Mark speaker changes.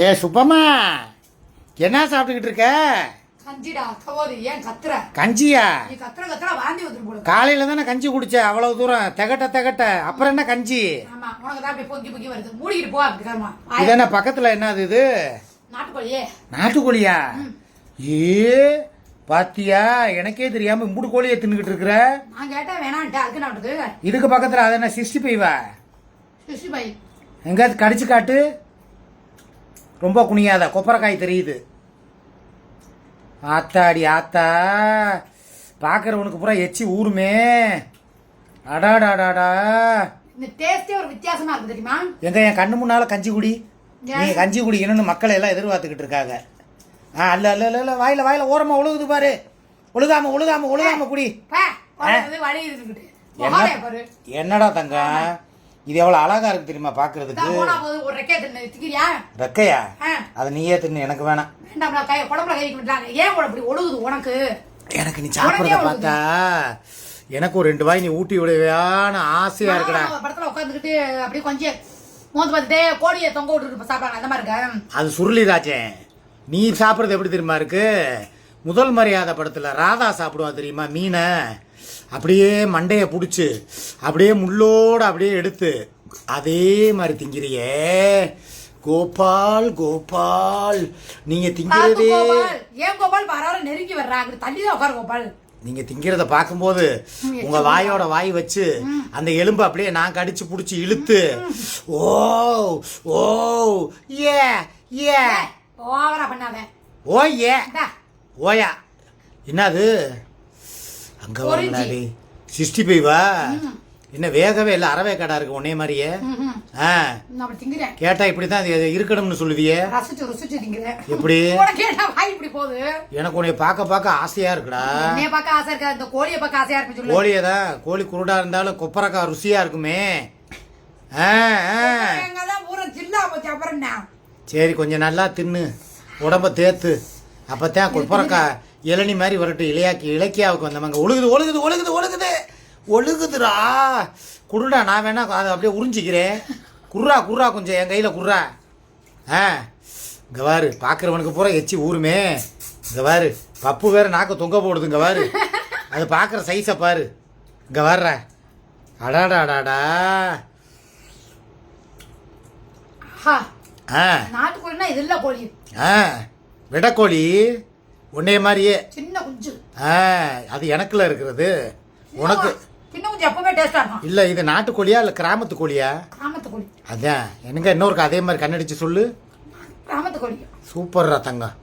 Speaker 1: ஏ சுப்பம்மா, என்ன சாப்பிட்டுக்கிட்டு இருக்க?
Speaker 2: கஞ்சிடா. கவோது ஏன் கத்துற?
Speaker 1: கஞ்சியா?
Speaker 2: நீ கத்துற வாந்தி வந்துரும் போல.
Speaker 1: காலையில தானே கஞ்சி குடிச்ச, அவ்வளவு தூரம் திகட்ட அப்புறம் என்ன கஞ்சி?
Speaker 2: ஆமா, உனக்கு தான் அப்படி பொங்கி வருது. மூடிக்கிட்டு போ அப்படி கர்மா.
Speaker 1: இது என்ன பக்கத்துல என்னது இது?
Speaker 2: நாட்டுக்கோழியே.
Speaker 1: நாட்டுக்கோழியா? ஏ பாத்தியா, எனக்கே தெரியாம மூடு கோழியை தின்னுக்கிட்டு இருக்கிற.
Speaker 2: நான் கேட்டா வேணான்ட்டு அதுக்கு நாட்டுது.
Speaker 1: இதுக்கு பக்கத்துல அது என்ன 65
Speaker 2: 65?
Speaker 1: எங்காவது கடிச்சு காட்டு. ரொம்ப குனியாத, கொப்பரைக்காய் தெரியுது. ஆத்தாடி ஆத்தா, பார்க்குறவனுக்கு பூரா எச்சி ஊருமே. அடாடாடாடா,
Speaker 2: இந்த டேஸ்டே ஒரு வித்தியாசமா இருக்கு தெரியுமா?
Speaker 1: எங்க என் கண்ணு முன்னால கஞ்சி குடி, நீ கஞ்சி குடிக்கணும்னு மக்களை எல்லாம் எதிர்பார்த்துக்கிட்டு இருக்காங்க. அல்ல அல்ல இல்ல இல்ல, வாயில வாயில ஓரமா ஒழுகுது பாரு. ஒழுகாம குடி. என்னடா தங்கம், இது எவ்வளவு அழகா இருக்கு தெரியுமா பாக்குறதுக்கு? ரெக்கையா? அது நீயே தின்னு, எனக்கு வேணாம். எனக்கு நீ சாப்பிடுறத பார்த்தா எனக்கு ஒரு 2 வாய் நீ ஊட்டி விடுவியான ஆசையா இருக்குடா.
Speaker 2: படத்துல உட்காந்துக்கிட்டு அப்படியே கொஞ்சம் மோந்து பார்த்துட்டே கோழியை தொங்க விட்டு சாப்பிடாங்க, அந்த மாதிரி இருக்கா? அது
Speaker 1: சுருளிதாச்சே. நீ சாப்பிட்றது எப்படி தெரியுமா இருக்கு? முதல் மரியாதை படத்துல ராதா சாப்பிடுவா தெரியுமா மீனை? அப்படியே மண்டையை பிடிச்சி அப்படியே முள்ளோடு அப்படியே எடுத்து அதே மாதிரி திங்கிறியே. கோபால் கோபால், நீங்க திங்கிறதே.
Speaker 2: ஏன் கோபால் பாரார நெருங்கி வர்றாங்க, தள்ளிதான் உட்காரு கோபால்.
Speaker 1: நீங்க திங்கிறத பார்க்கும்போது உங்க வாயோட வாய் வச்சு அந்த எலும்பு அப்படியே நான் கடிச்சு புடிச்சு இழுத்து ஓ ஓ ஏ ஏ
Speaker 2: ஓவரா பண்ணாத.
Speaker 1: ஓ ஏ ஓயா என்னது? அங்க வரலாடி 65 என்ன வேகவே இல்லை, அறவே கடா இருக்கு உன்னே மாதிரியே. கேட்டா இப்படிதான் இருக்கணும்னு சொல்லுவியே. எப்படி எனக்கு உன்னை பார்க்க ஆசையா இருக்குடா. கோழியதான், கோழி குருடா இருந்தாலும் கொப்பரக்கா ருசியா இருக்குமே. சரி, கொஞ்சம் நல்லா தின்னு, உடம்ப தேத்து, அப்பத்தான் கொப்பரக்கா இளநி மாதிரி வரட்டும். இலக்கியாவுக்கு வந்தவங்க ஒழுகுதுடா. குருடா, நான் வேணா அதை அப்படியே உறிஞ்சிக்கிறேன். குர்ரா கொஞ்சம் என் கையில் குர்ரா. இங்கே வாரு, பார்க்குறவனுக்கு பூரா எச்சி ஊருமே. இங்கே வாரு, பப்பு வேற நாக்கு தொங்க போடுது. இங்கே வாரு, அது பார்க்குற சைஸை பாரு. இங்கே வர்ற அடாடாடாடா. விடக்கோழி உன்னைய மாதிரியே
Speaker 2: சின்ன குஞ்சு.
Speaker 1: அது எனக்குள்ள இருக்கிறது, உனக்கு இல்ல. இது நாட்டுக்கோழியா இல்ல கிராமத்து கோழியா?
Speaker 2: கிராமத்து கோழி.
Speaker 1: அதான் எனக்கு இன்னொருக்கு அதே மாதிரி கண்ணடிச்சு சொல்லு.
Speaker 2: கிராமத்து கோழி.
Speaker 1: சூப்பர்ரா தங்கம்.